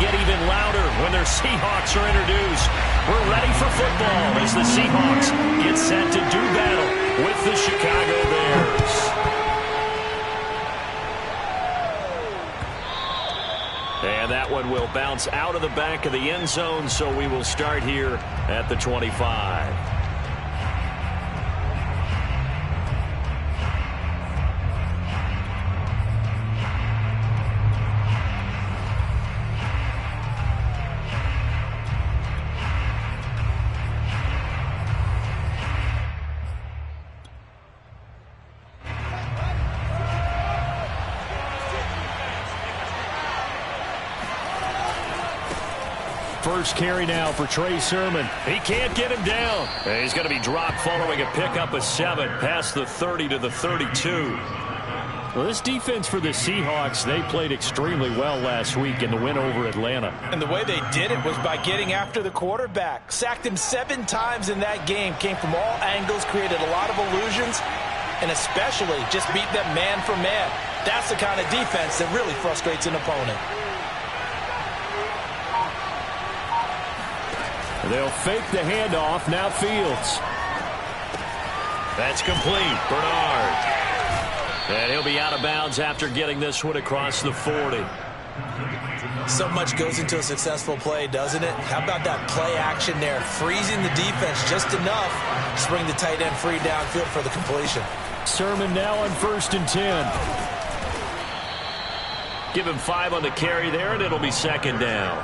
get even louder when their Seahawks are introduced. We're ready for football as the Seahawks get set to do battle with the Chicago Bears. And that one will bounce out of the back of the end zone, so we will start here at the 25. First carry now for Trey Sermon. He can't get him down. He's going to be dropped following a pickup of 7 past the 30 to the 32. Well, this defense for the Seahawks, they played extremely well last week in the win over Atlanta. And the way they did it was by getting after the quarterback. Sacked him 7 times in that game. Came from all angles, created a lot of illusions, and especially just beat them man for man. That's the kind of defense that really frustrates an opponent. They'll fake the handoff. Now Fields. That's complete. Bernard. And he'll be out of bounds after getting this one across the 40. So much goes into a successful play, doesn't it? How about that play action there? Freezing the defense just enough to bring the tight end free downfield for the completion. Sermon now on 1st and 10. Give him 5 on the carry there, and it'll be 2nd down.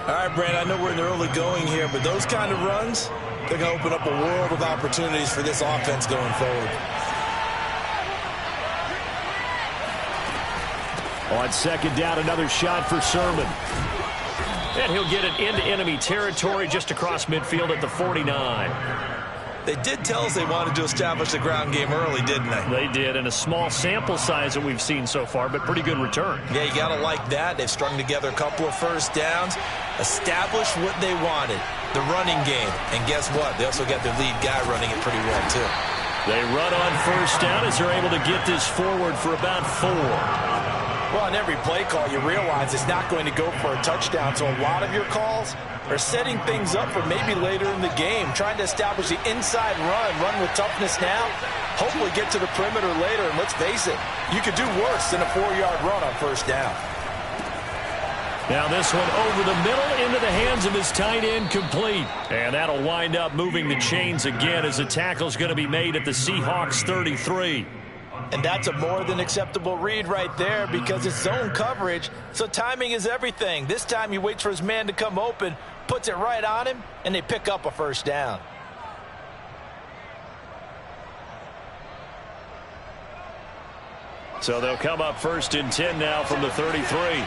All right, Brand, I know we're in the early going here, but those kind of runs, they're going to open up a world of opportunities for this offense going forward. On 2nd down, another shot for Sermon. And he'll get it into enemy territory just across midfield at the 49. They did tell us they wanted to establish the ground game early, didn't they? They did, and a small sample size that we've seen so far, but pretty good return. Yeah, you got to like that. They've strung together a couple of first downs, established what they wanted, the running game. And guess what? They also got their lead guy running it pretty well, too. They run on 1st down as they're able to get this forward for about 4. Well, on every play call, you realize it's not going to go for a touchdown, so a lot of your calls are setting things up for maybe later in the game, trying to establish the inside run with toughness now, hopefully get to the perimeter later, and let's face it, you could do worse than a 4-yard run on 1st down. Now this one over the middle into the hands of his tight end, complete. And that'll wind up moving the chains again as the tackle's going to be made at the Seahawks 33. And that's a more than acceptable read right there because it's zone coverage, so timing is everything. This time he waits for his man to come open, puts it right on him, and they pick up a 1st down. So they'll come up 1st and 10 now from the 33.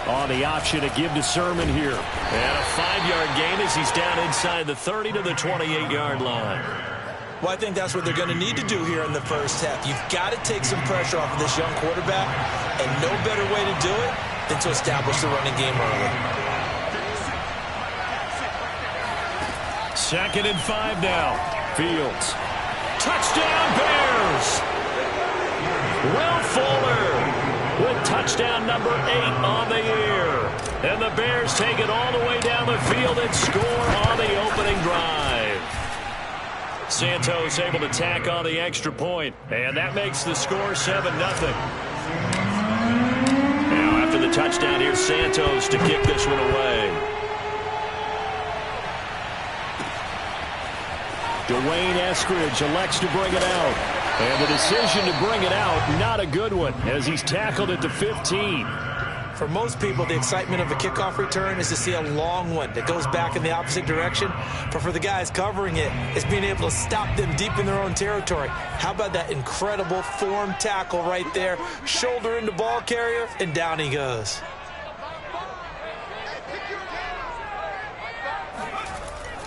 On the option to give to Sermon here. And a 5-yard gain as he's down inside the 30 to the 28-yard line. Well, I think that's what they're going to need to do here in the first half. You've got to take some pressure off of this young quarterback, and no better way to do it than to establish the running game early. 2nd and 5 now. Fields. Touchdown Bears! Will Fuller with touchdown number 8 on the year. And the Bears take it all the way down the field and score on the opening drive. Santos able to tack on the extra point, and that makes the score 7-0. Now after the touchdown, here's Santos to kick this one away. Dwayne Eskridge elects to bring it out. And the decision to bring it out, not a good one, as he's tackled at the 15. For most people, the excitement of a kickoff return is to see a long one that goes back in the opposite direction. But for the guys covering it, it's being able to stop them deep in their own territory. How about that incredible form tackle right there? Shoulder into ball carrier, and down he goes.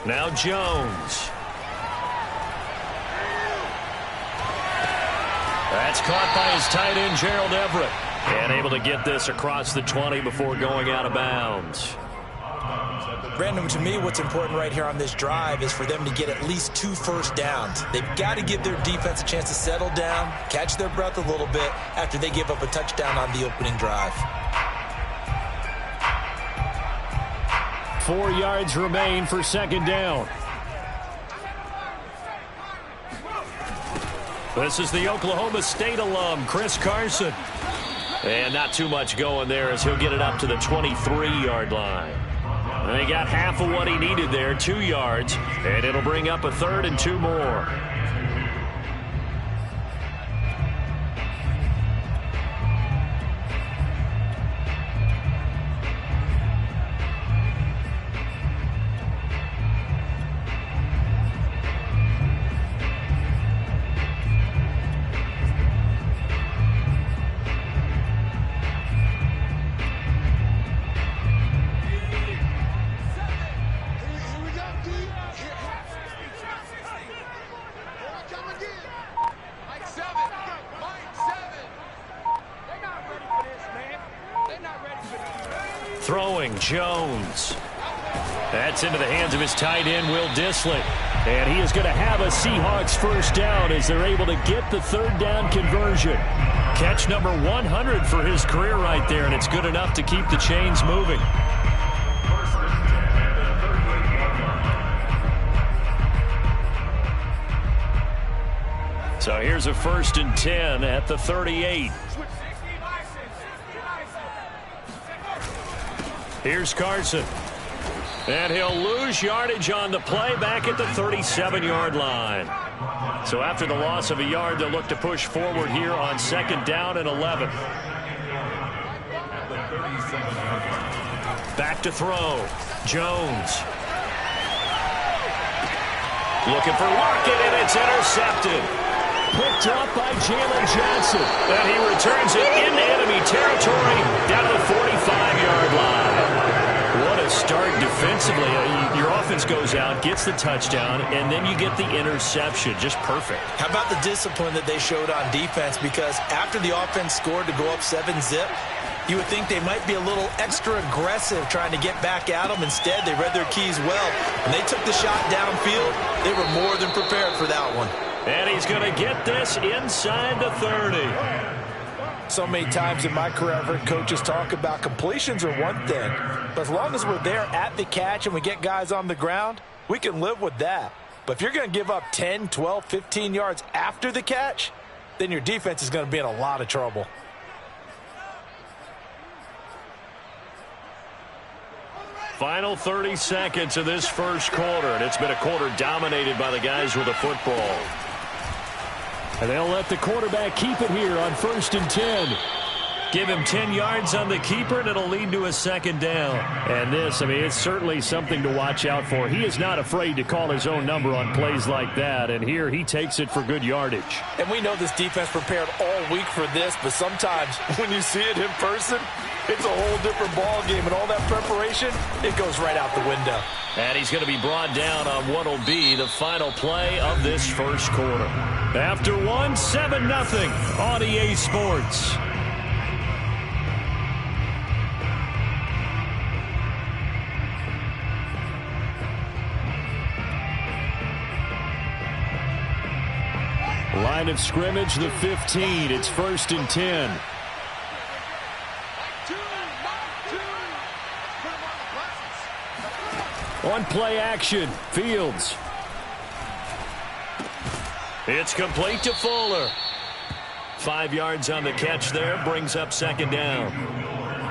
Now Jones. That's caught by his tight end, Gerald Everett. And able to get this across the 20 before going out of bounds. Brandon, to me, what's important right here on this drive is for them to get at least 2 first downs. They've got to give their defense a chance to settle down, catch their breath a little bit after they give up a touchdown on the opening drive. 4 yards remain for second down. This is the Oklahoma State alum, Chris Carson. And not too much going there as he'll get it up to the 23-yard line. And they got half of what he needed there, 2 yards, and it'll bring up a 3rd and 2 more. Throwing, Jones. That's into the hands of his tight end, Will Dissly. And he is going to have a Seahawks first down as they're able to get the 3rd down conversion. Catch number 100 for his career right there, and it's good enough to keep the chains moving. So here's a 1st and 10 at the 38. Here's Carson. And he'll lose yardage on the play back at the 37-yard line. So after the loss of a yard, they'll look to push forward here on 2nd down and 11. Back to throw. Jones. Looking for Lockett, and it's intercepted. Picked up by Jalen Johnson. And he returns it into enemy territory down to the 45-yard line. What a start defensively. Your offense goes out, gets the touchdown, and then you get the interception. Just perfect. How about the discipline that they showed on defense? Because after the offense scored to go up 7-zip, you would think they might be a little extra aggressive trying to get back at them. Instead, they read their keys well. When they took the shot downfield, they were more than prepared for that one. And he's going to get this inside the 30. So many times in my career, I've heard coaches talk about completions are one thing. But as long as we're there at the catch and we get guys on the ground, we can live with that. But if you're going to give up 10, 12, 15 yards after the catch, then your defense is going to be in a lot of trouble. Final 30 seconds of this first quarter, and it's been a quarter dominated by the guys with the football. And they'll let the quarterback keep it here on 1st and 10. Give him 10 yards on the keeper, and it'll lead to a 2nd down. And this, I mean, it's certainly something to watch out for. He is not afraid to call his own number on plays like that, and here he takes it for good yardage. And we know this defense prepared all week for this, but sometimes when you see it in person, it's a whole different ball game, and all that preparation, it goes right out the window. And he's going to be brought down on what will be the final play of this first quarter. After 7-0 on EA Sports. Line of scrimmage, the 15. It's 1st and 10. On play action, Fields. It's complete to Fuller. 5 yards on the catch there, brings up 2nd down.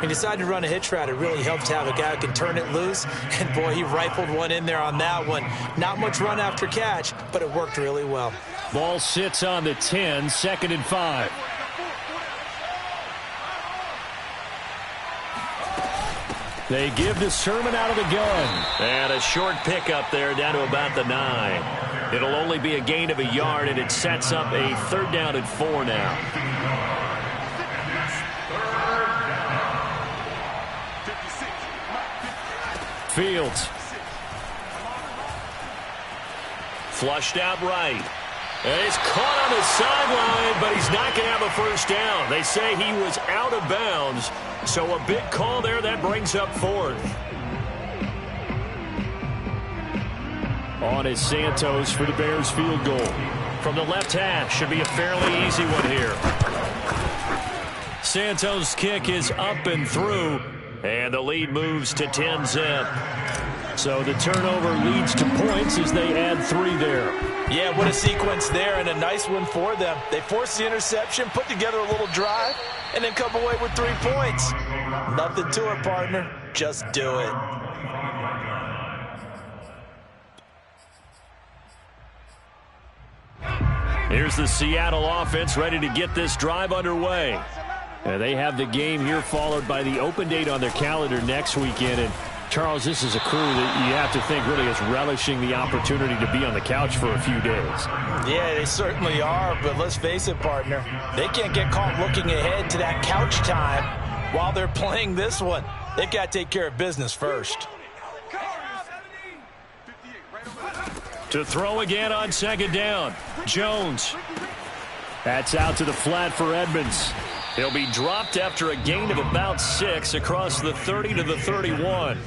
He decided to run a hitch route. It really helped to have a guy who can turn it loose. And, boy, he rifled one in there on that one. Not much run after catch, but it worked really well. Ball sits on the 10, 2nd and 5. They give the Sermon out of the gun. And a short pickup there down to about the 9. It'll only be a gain of a yard, and it sets up a 3rd down and 4 now. Fields. Flushed out right. And he's caught on the sideline, but he's not going to have a first down. They say he was out of bounds, so a big call there that brings up 4th. on is Santos for the Bears field goal. From the left hash, should be a fairly easy one here. Santos' kick is up and through, and the lead moves to 10-zip. So the turnover leads to points as they add 3 there. Yeah, what a sequence there, and a nice one for them. They force the interception, put together a little drive, and then come away with 3 points. Nothing to it, partner. Just do it. Here's the Seattle offense ready to get this drive underway. They have the game here followed by the open date on their calendar next weekend. And Charles, this is a crew that you have to think really is relishing the opportunity to be on the couch for a few days. Yeah, they certainly are, but let's face it, partner. They can't get caught looking ahead to that couch time while they're playing this one. They've got to take care of business first. To throw again on second down. Jones. That's out to the flat for Edmonds. He'll be dropped after a gain of about 6 across the 30 to the 31.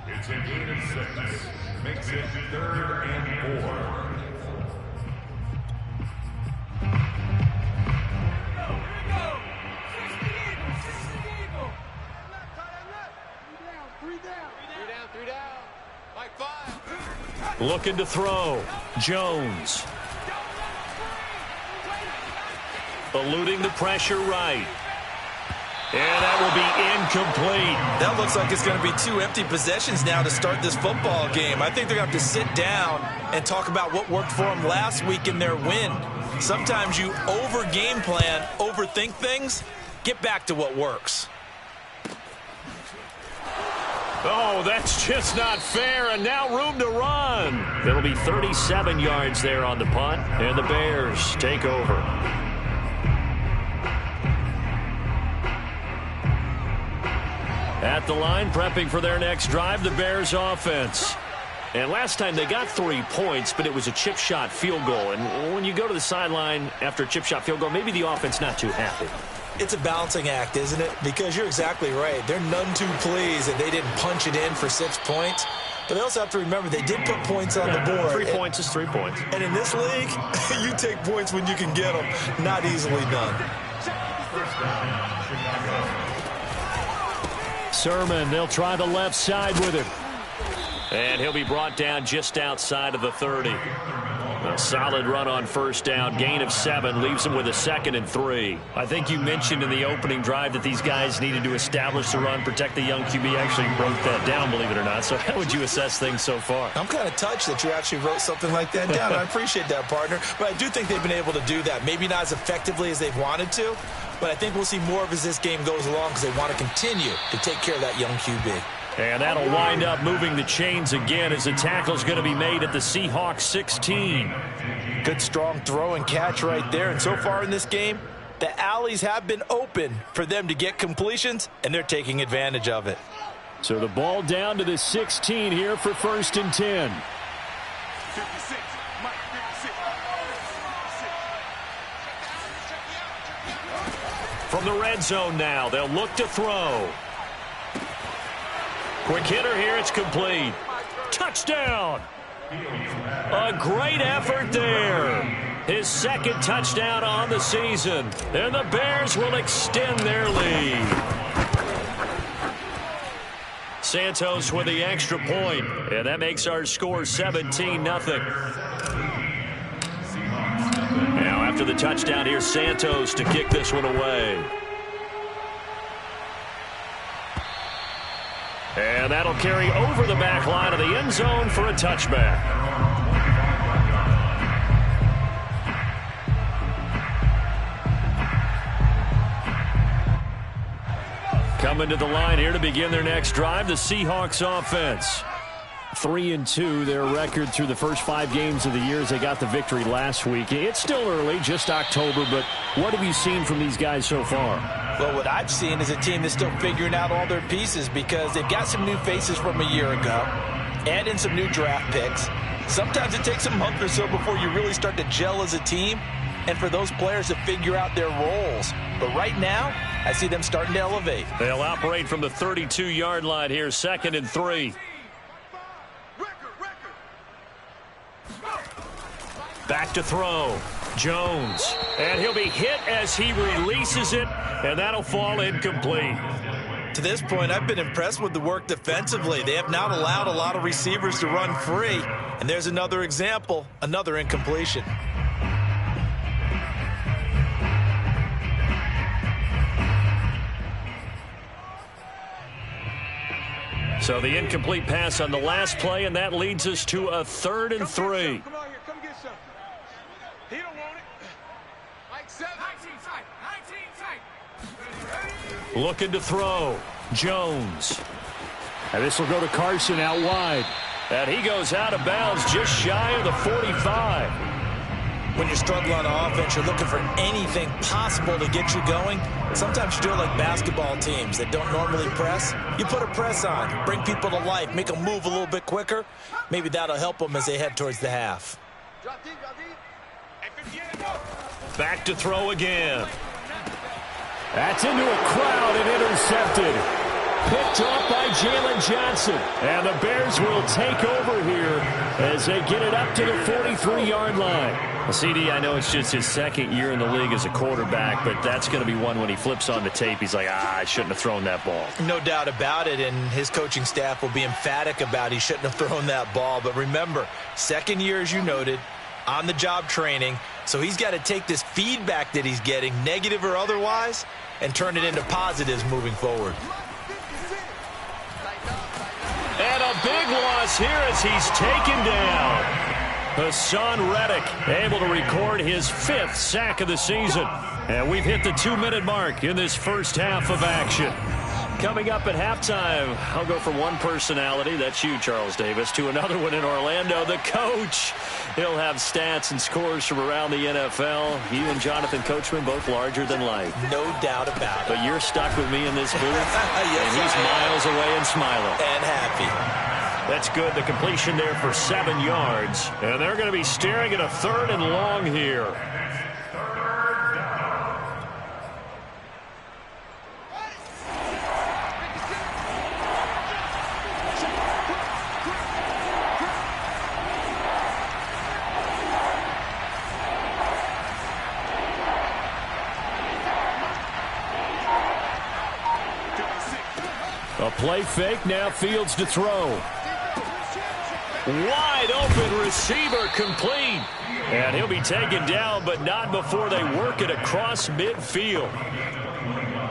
It's a gain of 6. Makes it 3rd and 4. Looking to throw. Jones. Eluding the pressure right. And that will be incomplete. That looks like it's going to be 2 empty possessions now to start this football game. I think they're going to have to sit down and talk about what worked for them last week in their win. Sometimes you over-game plan, overthink things. Get back to what works. Oh, that's just not fair, and now room to run. It'll be 37 yards there on the punt, and the Bears take over. At the line, prepping for their next drive, the Bears offense. And last time they got 3 points, but it was a chip shot field goal. And when you go to the sideline after a chip shot field goal, maybe the offense not too happy. It's a balancing act, isn't it? Because you're exactly right. They're none too pleased that they didn't punch it in for 6 points. But they also have to remember they did put points on the board. 3 points is 3 points. And in this league, you take points when you can get them. Not easily done. Sermon, they'll try the left side with him. And he'll be brought down just outside of the 30. A solid run on first down. Gain of 7 leaves him with a 2nd and 3. I think you mentioned in the opening drive that these guys needed to establish the run, protect the young QB. Actually broke that down, believe it or not. So how would you assess things so far? I'm kind of touched that you actually wrote something like that down. I appreciate that, partner. But I do think they've been able to do that. Maybe not as effectively as they've wanted to, but I think we'll see more of as this game goes along because they want to continue to take care of that young QB. And that'll wind up moving the chains again as the tackle's going to be made at the Seahawks 16. Good strong throw and catch right there. And so far in this game, the alleys have been open for them to get completions, and they're taking advantage of it. So the ball down to the 16 here for 1st and 10. 56. From the red zone now, they'll look to throw. Quick hitter here, it's complete. Touchdown! A great effort there. His 2nd touchdown on the season. And the Bears will extend their lead. Santos with the extra point. And that makes our score 17-0. Now after the touchdown, here's Santos to kick this one away. And that'll carry over the back line of the end zone for a touchback. Coming to the line here to begin their next drive, the Seahawks offense. 3-2, their record through the first 5 games of the year as they got the victory last week. It's still early, just October, but what have you seen from these guys so far? Well, what I've seen is a team that's still figuring out all their pieces because they've got some new faces from a year ago, add in some new draft picks. Sometimes it takes a month or so before you really start to gel as a team and for those players to figure out their roles. But right now, I see them starting to elevate. They'll operate from the 32-yard line here, 2nd and 3. Back to throw. Jones. And he'll be hit as he releases it, and that'll fall incomplete. To this point, I've been impressed with the work defensively. They have not allowed a lot of receivers to run free. And there's another example, another incompletion. So the incomplete pass on the last play, and that leads us to a 3rd and 3. Come on here, come get some. He don't want it. Like 19 tight. Looking to throw. Jones. And this will go to Carson out wide. And he goes out of bounds just shy of the 45. When you're struggling on offense, you're looking for anything possible to get you going. Sometimes you do it like basketball teams that don't normally press. You put a press on, bring people to life, make them move a little bit quicker. Maybe that'll help them as they head towards the half. Back to throw again. That's into a crowd and intercepted. Picked off by Jalen Johnson. And the Bears will take over here as they get it up to the 43-yard line. Well, CD, I know it's just his 2nd year in the league as a quarterback, but that's going to be one when he flips on the tape. He's like, I shouldn't have thrown that ball. No doubt about it, and his coaching staff will be emphatic about he shouldn't have thrown that ball. But remember, 2nd year, as you noted, on-the-job training, so he's got to take this feedback that he's getting, negative or otherwise, and turn it into positives moving forward. And a big loss here as he's taken down. Hassan Reddick able to record his 5th sack of the season. And we've hit the 2-minute mark in this first half of action. Coming up at halftime, I'll go from one personality, that's you, Charles Davis, to another one in Orlando, the coach. He'll have stats and scores from around the NFL. You and Jonathan Coachman, both larger than life. No doubt about it. But you're stuck with me in this booth, yes, and he's miles away and smiling. And happy. That's good. The completion there for 7 yards. And they're going to be staring at a 3rd and long here. A play fake, now Fields to throw. Wide open receiver complete. And he'll be taken down, but not before they work it across midfield.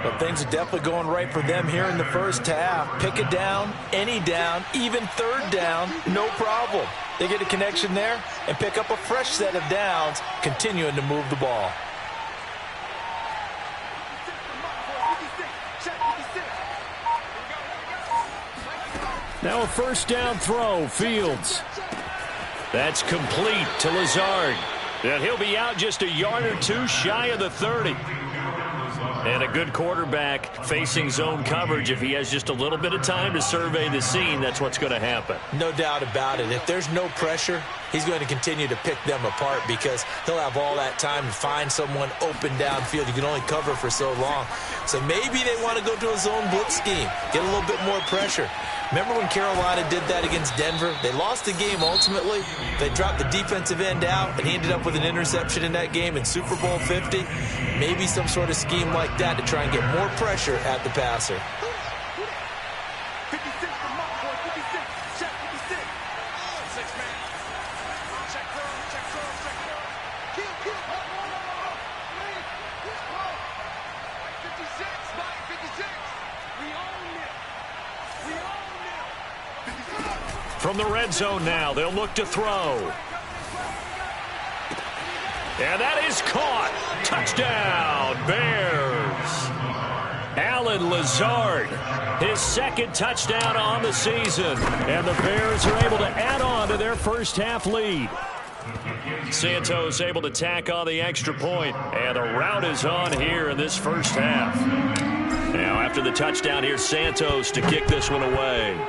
But things are definitely going right for them here in the first half. Pick it down, any down, even 3rd down, no problem. They get a connection there and pick up a fresh set of downs, continuing to move the ball. Now a 1st down throw, Fields. That's complete to Lazard. And he'll be out just a yard or 2 shy of the 30. And a good quarterback facing zone coverage. If he has just a little bit of time to survey the scene, that's what's going to happen. No doubt about it. If there's no pressure, he's going to continue to pick them apart because he'll have all that time to find someone open downfield. You can only cover for so long. So maybe they want to go to a zone blitz scheme, get a little bit more pressure. Remember when Carolina did that against Denver? They lost the game ultimately. They dropped the defensive end out, and he ended up with an interception in that game in Super Bowl 50. Maybe some sort of scheme like that to try and get more pressure at the passer. From the red zone now, they'll look to throw. And that is caught. Touchdown, Bears. Allen Lazard, his 2nd touchdown on the season. And the Bears are able to add on to their first half lead. Santos able to tack on the extra point. And the rout is on here in this first half. Now after the touchdown, here's Santos to kick this one away.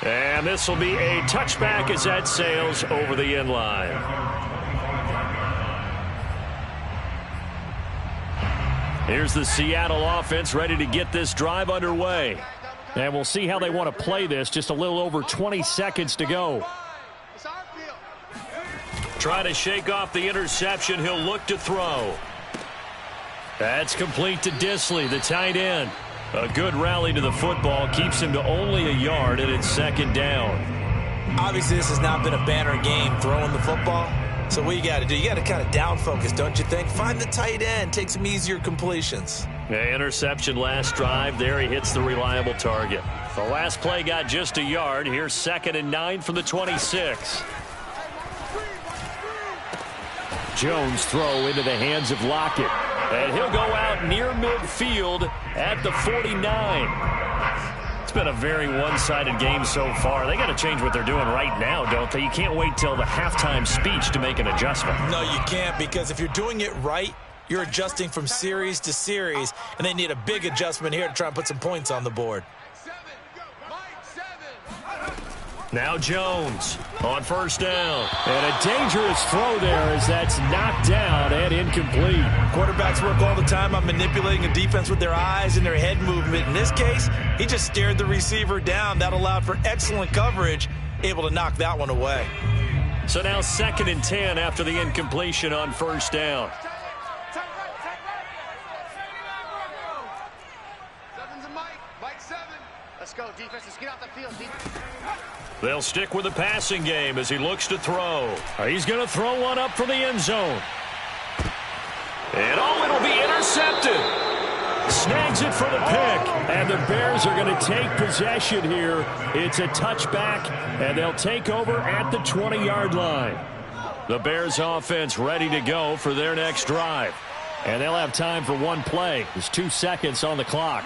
And this will be a touchback as that sails over the end line. Here's the Seattle offense ready to get this drive underway. And we'll see how they want to play this. Just a little over 20 seconds to go. Trying to shake off the interception. He'll look to throw. That's complete to Disley, the tight end. A good rally to the football. Keeps him to only a yard, and it's second down. Obviously, this has not been a banner game throwing the football. So what you got to do, you got to kind of down focus, don't you think? Find the tight end. Take some easier completions. Yeah, interception last drive. There he hits the reliable target. The last play got just a yard. Here's 2nd and 9 from the 26. Jones throw into the hands of Lockett. And he'll go out near midfield at the 49. It's been a very one-sided game so far. They got to change what they're doing right now, don't they? You can't wait till the halftime speech to make an adjustment. No, you can't, because if you're doing it right, you're adjusting from series to series, and they need a big adjustment here to try and put some points on the board. Now Jones on first down. And a dangerous throw there as that's knocked down and incomplete. Quarterbacks work all the time on manipulating a defense with their eyes and their head movement. In this case, he just stared the receiver down. That allowed for excellent coverage, able to knock that one away. So now 2nd and 10 after the incompletion on first down. Let's go, defense. Let's get out the field, defense. They'll stick with the passing game as he looks to throw. He's going to throw one up from the end zone. And it'll be intercepted. Snags it for the pick. And the Bears are going to take possession here. It's a touchback, and they'll take over at the 20-yard line. The Bears offense ready to go for their next drive. And they'll have time for one play. There's 2 seconds on the clock.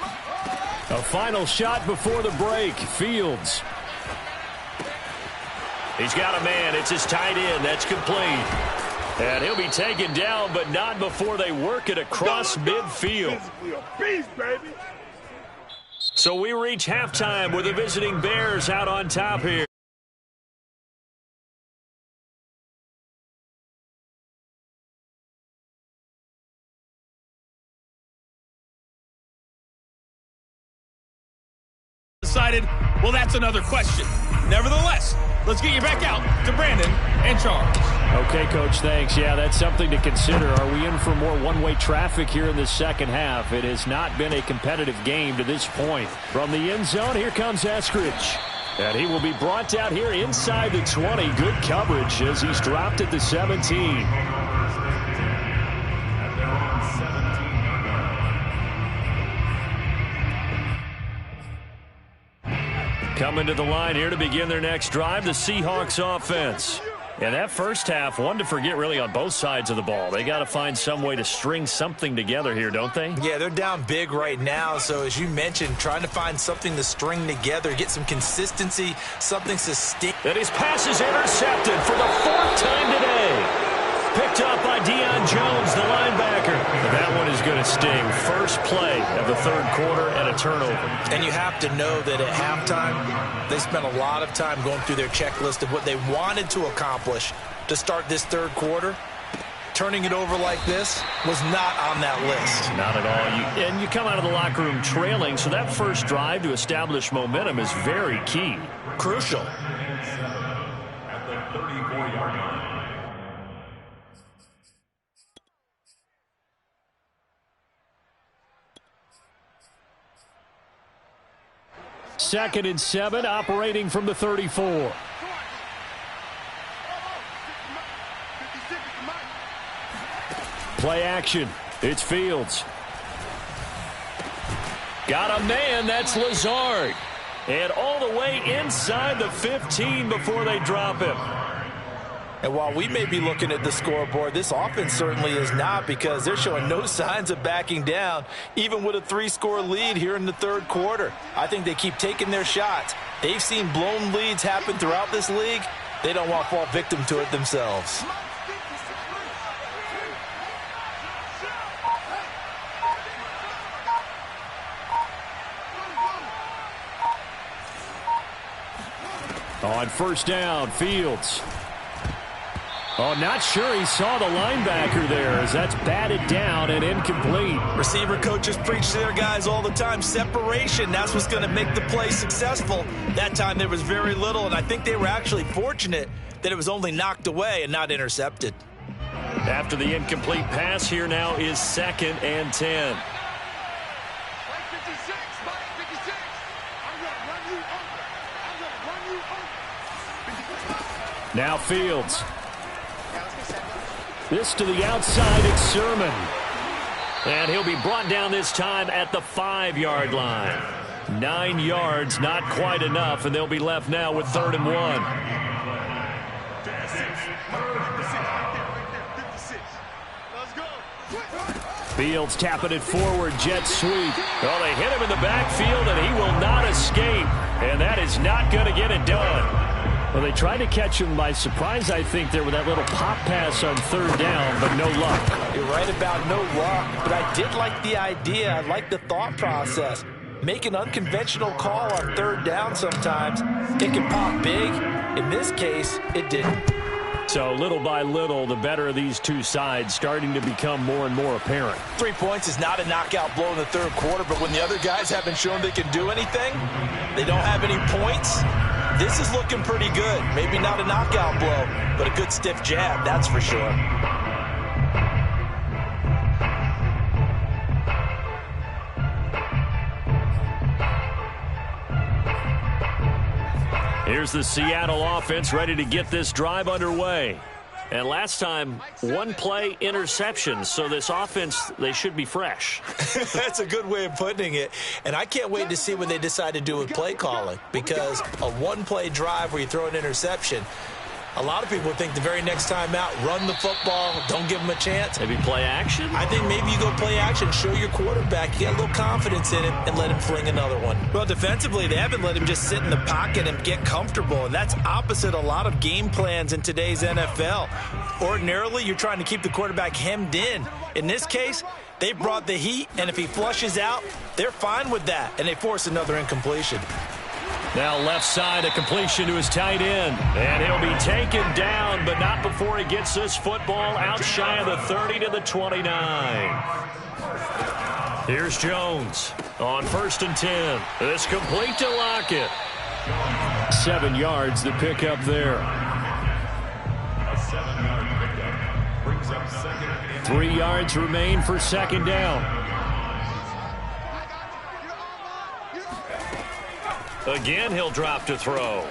A final shot before the break. Fields. He's got a man. It's his tight end. That's complete. And he'll be taken down, but not before they work it across midfield. So we reach halftime with the visiting Bears out on top here. Decided, well, that's another question. Nevertheless, let's get you back out to Brandon and Charles. Okay, Coach, thanks. Yeah, that's something to consider. Are we in for more one-way traffic here in the second half? It has not been a competitive game to this point. From the end zone, here comes Eskridge. And he will be brought down here inside the 20. Good coverage as he's dropped at the 17. Coming to the line here to begin their next drive, the Seahawks offense. And that first half, one to forget really on both sides of the ball. They got to find some way to string something together here, don't they? Yeah, they're down big right now. So as you mentioned, trying to find something to string together, get some consistency, something sustained. And his pass is intercepted for the 4th time today. Picked up by Deion Jones, the linebacker. That one is going to sting. First play of the 3rd quarter and a turnover. And you have to know that at halftime, they spent a lot of time going through their checklist of what they wanted to accomplish to start this 3rd quarter. Turning it over like this was not on that list. Not at all. And you come out of the locker room trailing, so that first drive to establish momentum is very key. Crucial. At the 34-yard line. Second and 7, operating from the 34. Play action. It's Fields. Got a man. That's Lazard. And all the way inside the 15 before they drop him. And while we may be looking at the scoreboard, this offense certainly is not, because they're showing no signs of backing down, even with a 3-score lead here in the 3rd quarter. I think they keep taking their shots. They've seen blown leads happen throughout this league. They don't want to fall victim to it themselves. On first down, Fields. Oh, not sure he saw the linebacker there as that's batted down and incomplete. Receiver coaches preach to their guys all the time. Separation, that's what's going to make the play successful. That time there was very little, and I think they were actually fortunate that it was only knocked away and not intercepted. After the incomplete pass, here now is 2nd and 10. Now Fields. This to the outside, it's Sermon. And he'll be brought down this time at the 5-yard line. 9 yards, not quite enough, and they'll be left now with 3rd and 1. Fields tapping it forward, jet sweep. Oh, they hit him in the backfield, and he will not escape. And that is not going to get it done. Well, they tried to catch him by surprise, I think, there with that little pop pass on 3rd down, but no luck. You're right about no luck, but I did like the idea. I like the thought process. Make an unconventional call on 3rd down sometimes. It can pop big. In this case, it didn't. So little by little, the better of these two sides starting to become more and more apparent. 3 points is not a knockout blow in the 3rd quarter, but when the other guys haven't shown they can do anything, they don't have any points, this is looking pretty good. Maybe not a knockout blow, but a good stiff jab, that's for sure. Here's the Seattle offense ready to get this drive underway. And last time, 1 play interception, so this offense, they should be fresh. That's a good way of putting it. And I can't wait to see what they decide to do with play calling, because a 1-play drive where you throw an interception, a lot of people think the very next time out, run the football, don't give them a chance. Maybe play action? I think maybe you go play action, show your quarterback, you get a little confidence in him, and let him fling another one. Well, defensively, they haven't let him just sit in the pocket and get comfortable, and that's opposite a lot of game plans in today's NFL. Ordinarily, you're trying to keep the quarterback hemmed in. In this case, they brought the heat, and if he flushes out, they're fine with that, and they force another incompletion. Now left side, a completion to his tight end. And he'll be taken down, but not before he gets this football out shy of the 30 to the 29. Here's Jones on 1st and 10. It's complete to Lockett. 7 yards to pick up there. A 7-yard pickup brings up 2nd and 3 yards remain for 2nd down. Again, he'll drop to throw.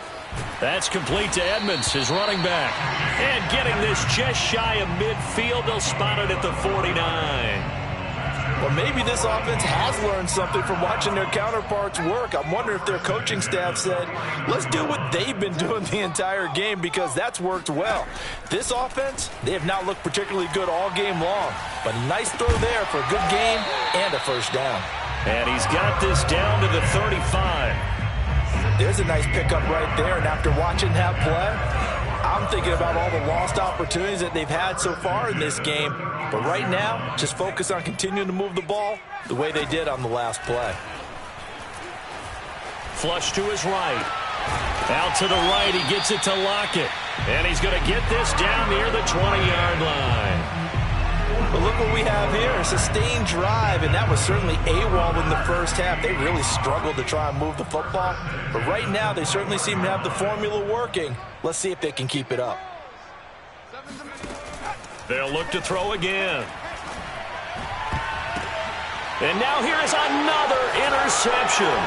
That's complete to Edmonds, his running back. And getting this just shy of midfield, they'll spot it at the 49. Well, maybe this offense has learned something from watching their counterparts work. I'm wondering if their coaching staff said, let's do what they've been doing the entire game, because that's worked well. This offense, they have not looked particularly good all game long. But a nice throw there for a good game and a 1st down. And he's got this down to the 35. There's a nice pickup right there, and after watching that play, I'm thinking about all the lost opportunities that they've had so far in this game. But right now, just focus on continuing to move the ball the way they did on the last play. Flush to his right. Out to the right, he gets it to Lockett. And he's going to get this down near the 20-yard line. But look what we have here, a sustained drive, and that was certainly AWOL in the first half. They really struggled to try and move the football. But right now, they certainly seem to have the formula working. Let's see if they can keep it up. They'll look to throw again. And now here is another interception.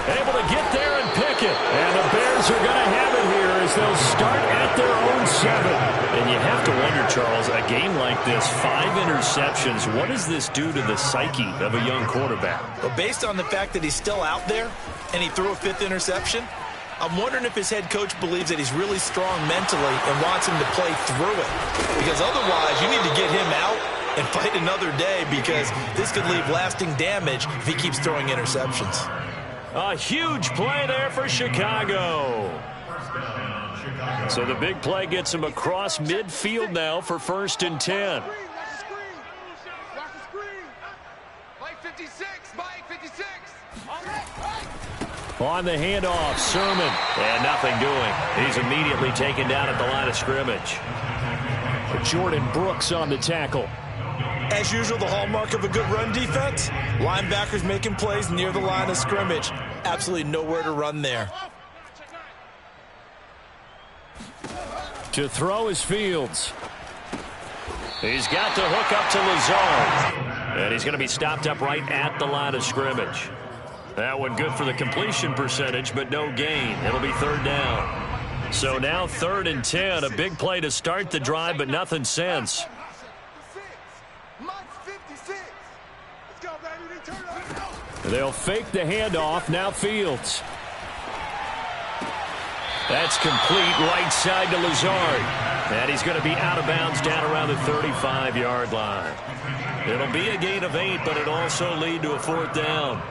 Able to get there and pick it. And the Bears are going to have it here as they'll start at their own 7. And you have to wonder, Charles, a game like this, 5 interceptions, what does this do to the psyche of a young quarterback? Well, based on the fact that he's still out there and he threw a 5th interception, I'm wondering if his head coach believes that he's really strong mentally and wants him to play through it. Because otherwise, you need to get him out and fight another day, because this could leave lasting damage if he keeps throwing interceptions. A huge play there for Chicago. So the big play gets him across midfield now for 1st and 10. On the handoff, Sermon. And nothing doing. He's immediately taken down at the line of scrimmage. Jordan Brooks on the tackle. As usual, the hallmark of a good run defense, linebackers making plays near the line of scrimmage. Absolutely nowhere to run there. To throw is Fields. He's got the hook up to Lazard. And he's going to be stopped up right at the line of scrimmage. That one good for the completion percentage, but no gain. It'll be third down. So now 3rd and 10. A big play to start the drive, but nothing since. They'll fake the handoff. Now Fields. That's complete right side to Lazard. And he's going to be out of bounds down around the 35-yard line. It'll be a gain of 8, but it'll also lead to a 4th down.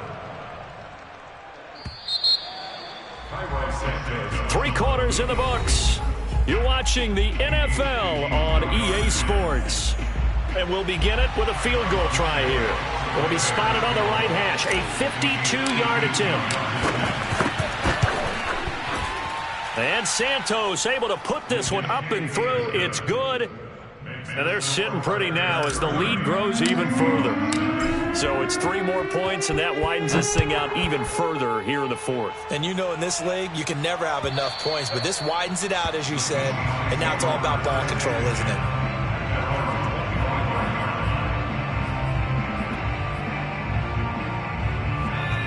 3 quarters in the books. You're watching the NFL on EA Sports. And we'll begin it with a field goal try here. It'll be spotted on the right hash. A 52-yard attempt. And Santos able to put this one up and through. It's good. And they're sitting pretty now as the lead grows even further. So it's 3 more points, and that widens this thing out even further here in the 4th. And you know in this league, you can never have enough points, but this widens it out, as you said. And now it's all about ball control, isn't it?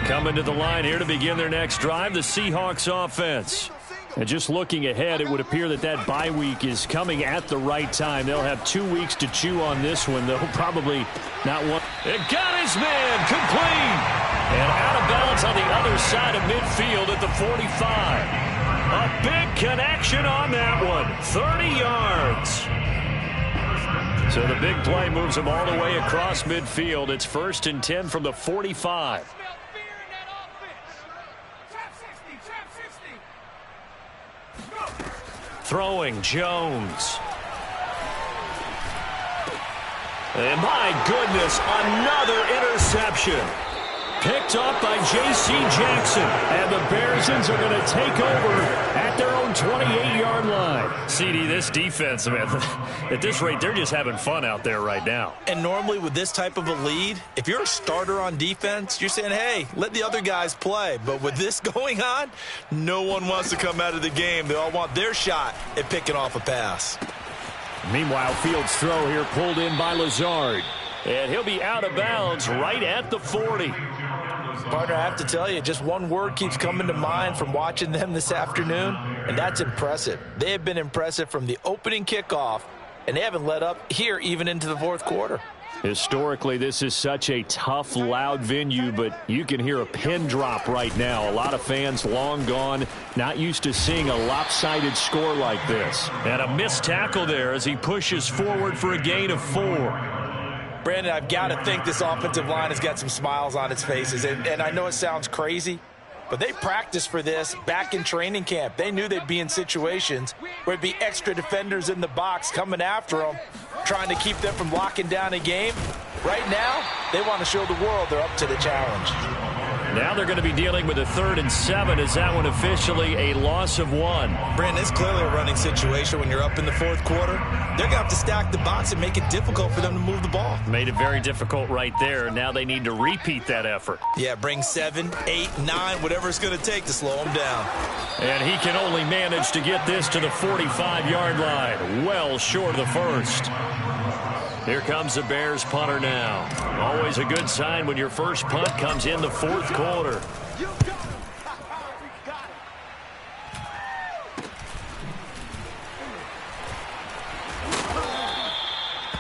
Coming to the line here to begin their next drive, the Seahawks offense. And just looking ahead, it would appear that that bye week is coming at the right time. They'll have 2 weeks to chew on this one. They'll probably not want. It got his man complete. And out of bounds on the other side of midfield at the 45. A big connection on that one. 30 yards. So the big play moves him all the way across midfield. It's 1st and 10 from the 45. Throwing Jones. And my goodness, another interception. Picked up by J.C. Jackson. And the Bearsons are going to take over at their own 28-yard line. CD, this defense, man, at this rate, they're just having fun out there right now. And normally with this type of a lead, if you're a starter on defense, you're saying, hey, let the other guys play. But with this going on, no one wants to come out of the game. They all want their shot at picking off a pass. Meanwhile, Fields' throw here pulled in by Lazard. And he'll be out of bounds right at the 40. Partner, I have to tell you, just one word keeps coming to mind from watching them this afternoon, and that's impressive. They have been impressive from the opening kickoff, and they haven't let up here even into the 4th quarter. Historically, this is such a tough, loud venue, but you can hear a pin drop right now. A lot of fans long gone, not used to seeing a lopsided score like this. And a missed tackle there as he pushes forward for a gain of 4. Brandon, I've got to think this offensive line has got some smiles on its faces. And I know it sounds crazy, but they practiced for this back in training camp. They knew they'd be in situations where it'd be extra defenders in the box coming after them, trying to keep them from locking down a game. Right now, they want to show the world they're up to the challenge. Now they're going to be dealing with a 3rd and 7. Is that one officially a loss of 1? Brandon, it's clearly a running situation when you're up in the 4th quarter. They're going to have to stack the box and make it difficult for them to move the ball. Made it very difficult right there. Now they need to repeat that effort. Yeah, bring 7, 8, 9, whatever it's going to take to slow them down. And he can only manage to get this to the 45-yard line. Well short of the 1st. Here comes the Bears punter now. Always a good sign when your first punt comes in the 4th quarter.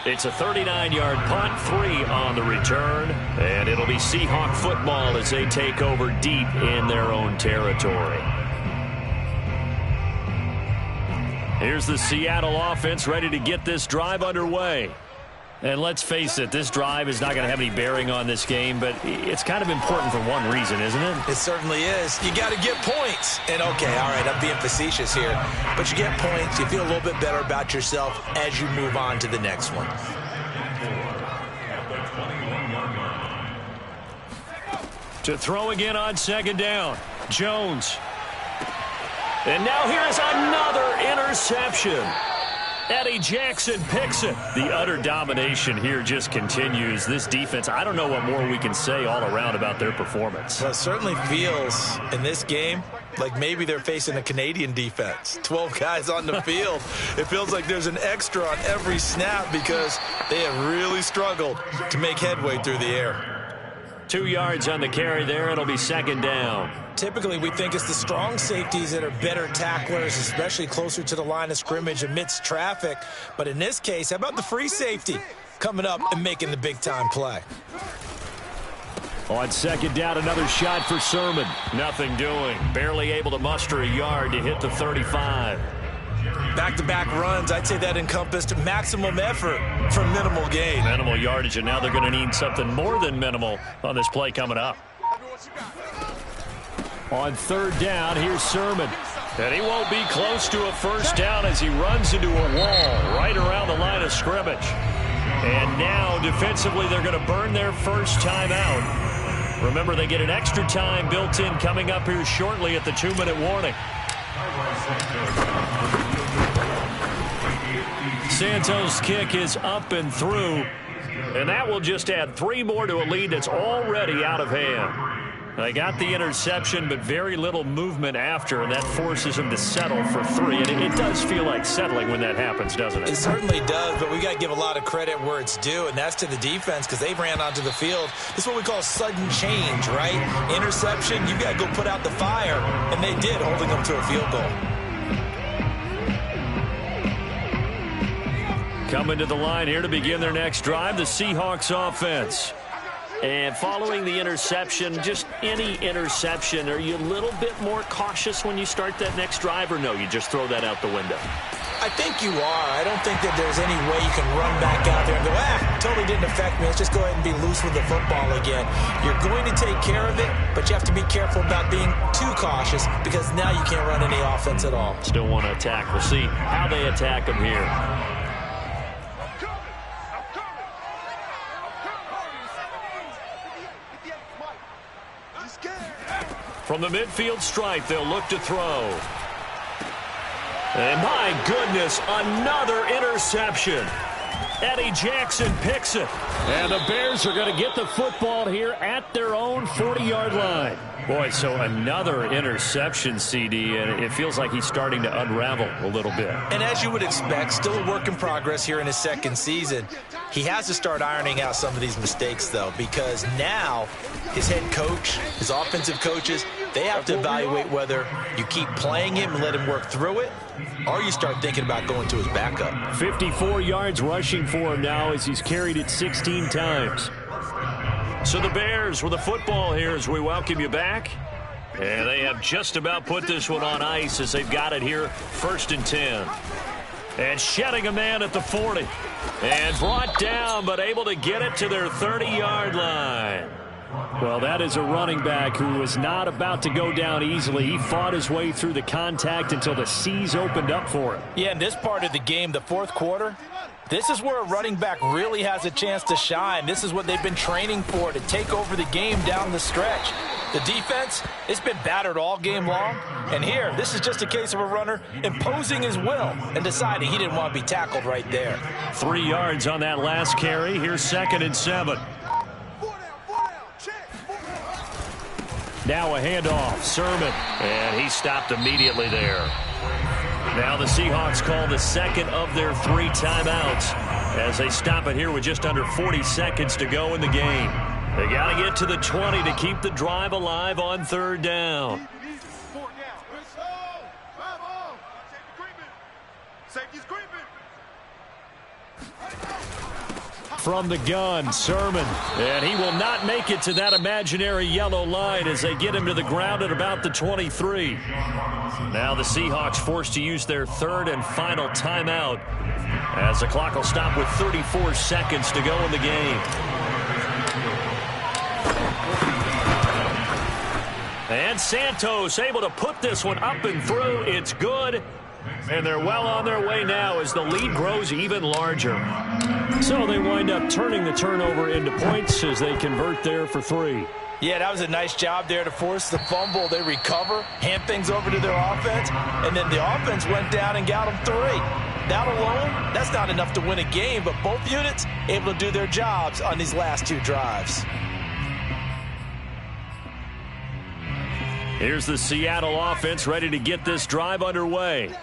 It's a 39-yard punt, 3 on the return. And it'll be Seahawk football as they take over deep in their own territory. Here's the Seattle offense ready to get this drive underway. And let's face it, this drive is not going to have any bearing on this game, but it's kind of important for one reason, isn't it? It certainly is. You got to get points. And, okay, all right, I'm being facetious here. But you get points, you feel a little bit better about yourself as you move on to the next one. To throw again on 2nd down. Jones. And now here's another interception. Eddie Jackson picks it. The utter domination here just continues. This defense, I don't know what more we can say all around about their performance. Well, it certainly feels in this game like maybe they're facing a Canadian defense. 12 guys on the field. It feels like there's an extra on every snap because they have really struggled to make headway through the air. 2 yards on the carry there. It'll be second down. Typically, we think it's the strong safeties that are better tacklers, especially closer to the line of scrimmage amidst traffic. But in this case, how about the free safety coming up and making the big-time play? On second down, another shot for Sermon. Nothing doing. Barely able to muster a yard to hit the 35. Back-to-back runs, I'd say that encompassed maximum effort for minimal gain. Minimal yardage, and now they're going to need something more than minimal on this play coming up. On third down, here's Sermon. And he won't be close to a first down as he runs into a wall right around the line of scrimmage. And now, defensively, they're going to burn their first time out. Remember, they get an extra time built in coming up here shortly at the 2-minute warning. Santos' kick is up and through, and that will just add 3 more to a lead that's already out of hand. They got the interception, but very little movement after, and that forces them to settle for 3. And it does feel like settling when that happens, doesn't it? It certainly does, but we got to give a lot of credit where it's due, and that's to the defense because they ran onto the field. This is what we call sudden change, right? Interception, you got to go put out the fire, and they did, holding them to a field goal. Coming to the line here to begin their next drive, the Seahawks offense. And following the interception, just any interception, are you a little bit more cautious when you start that next drive, or no, you just throw that out the window? I think you are. I don't think that there's any way you can run back out there and go, totally didn't affect me. Let's just go ahead and be loose with the football again. You're going to take care of it, but you have to be careful about being too cautious because now you can't run any offense at all. Still want to attack. We'll see how they attack them here. From the midfield stripe, they'll look to throw. And my goodness, another interception. Eddie Jackson picks it. And the Bears are going to get the football here at their own 40-yard line. Boy, so another interception, CD, and it feels like he's starting to unravel a little bit. And as you would expect, still a work in progress here in his second season. He has to start ironing out some of these mistakes, though, because now his head coach, his offensive coaches, they have to evaluate whether you keep playing him and let him work through it, or you start thinking about going to his backup. 54 yards rushing for him now as he's carried it 16 times. So the Bears with the football here as we welcome you back. And they have just about put this one on ice as they've got it here, 1st and 10. And shedding a man at the 40. And brought down, but able to get it to their 30-yard line. Well, that is a running back who was not about to go down easily. He fought his way through the contact until the seas opened up for him. Yeah, in this part of the game, the fourth quarter, this is where a running back really has a chance to shine. This is what they've been training for, to take over the game down the stretch. The defense, it's been battered all game long. And here, this is just a case of a runner imposing his will and deciding he didn't want to be tackled right there. 3 yards on that last carry. Here's 2nd and 7. Now a handoff, Sermon, and he stopped immediately there. Now the Seahawks call the second of their 3 timeouts as they stop it here with just under 40 seconds to go in the game. They got to get to the 20 to keep the drive alive on 3rd down. From the gun, Sermon, and he will not make it to that imaginary yellow line as they get him to the ground at about the 23. Now the Seahawks forced to use their 3rd and final timeout as the clock will stop with 34 seconds to go in the game. And Santos able to put this one up and through. It's good. And they're well on their way now as the lead grows even larger. So they wind up turning the turnover into points as they convert there for 3. Yeah, that was a nice job there to force the fumble. They recover, hand things over to their offense, and then the offense went down and got them 3. that alone, that's not enough to win a game, but both units able to do their jobs on these last 2 drives. Here's the Seattle offense ready to get this drive underway.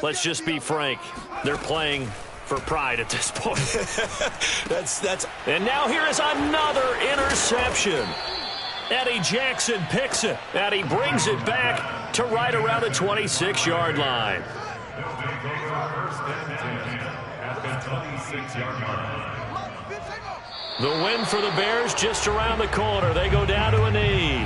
Let's just be frank. They're playing for pride at this point. that's. And now here is another interception. Eddie Jackson picks it, and he brings it back to right around the 26-yard line. The win for the Bears just around the corner. They go down to a knee.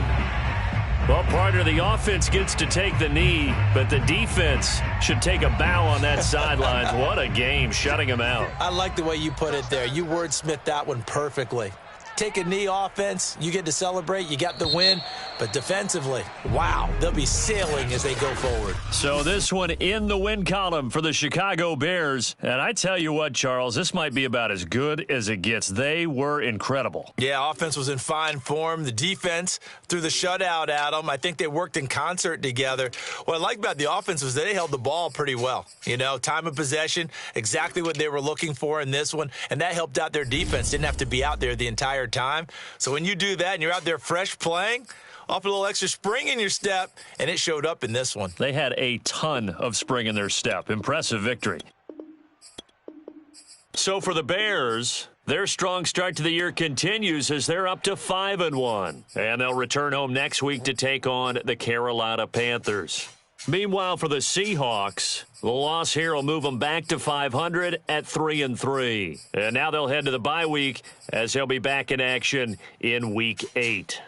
Well, partner, the offense gets to take the knee, but the defense should take a bow on that sidelines. What a game, shutting them out. I like the way you put it there. You wordsmithed that one perfectly. Take a knee offense, you get to celebrate, you got the win. But defensively, wow, they'll be sailing as they go forward. So this one in the win column for the Chicago Bears. And I tell you what, Charles, this might be about as good as it gets. They were incredible. Yeah, offense was in fine form. The defense threw the shutout at them. I think they worked in concert together. What I like about the offense was they held the ball pretty well. You know, time of possession, exactly what they were looking for in this one. And that helped out their defense. Didn't have to be out there the entire time. So when you do that and you're out there fresh playing, off a little extra spring in your step, and it showed up in this one. They had a ton of spring in their step. Impressive victory. So for the Bears, their strong start to the year continues as they're up to 5-1. And they'll return home next week to take on the Carolina Panthers. Meanwhile, for the Seahawks, the loss here will move them back to 500 at 3-3. And now they'll head to the bye week as they'll be back in action in Week 8.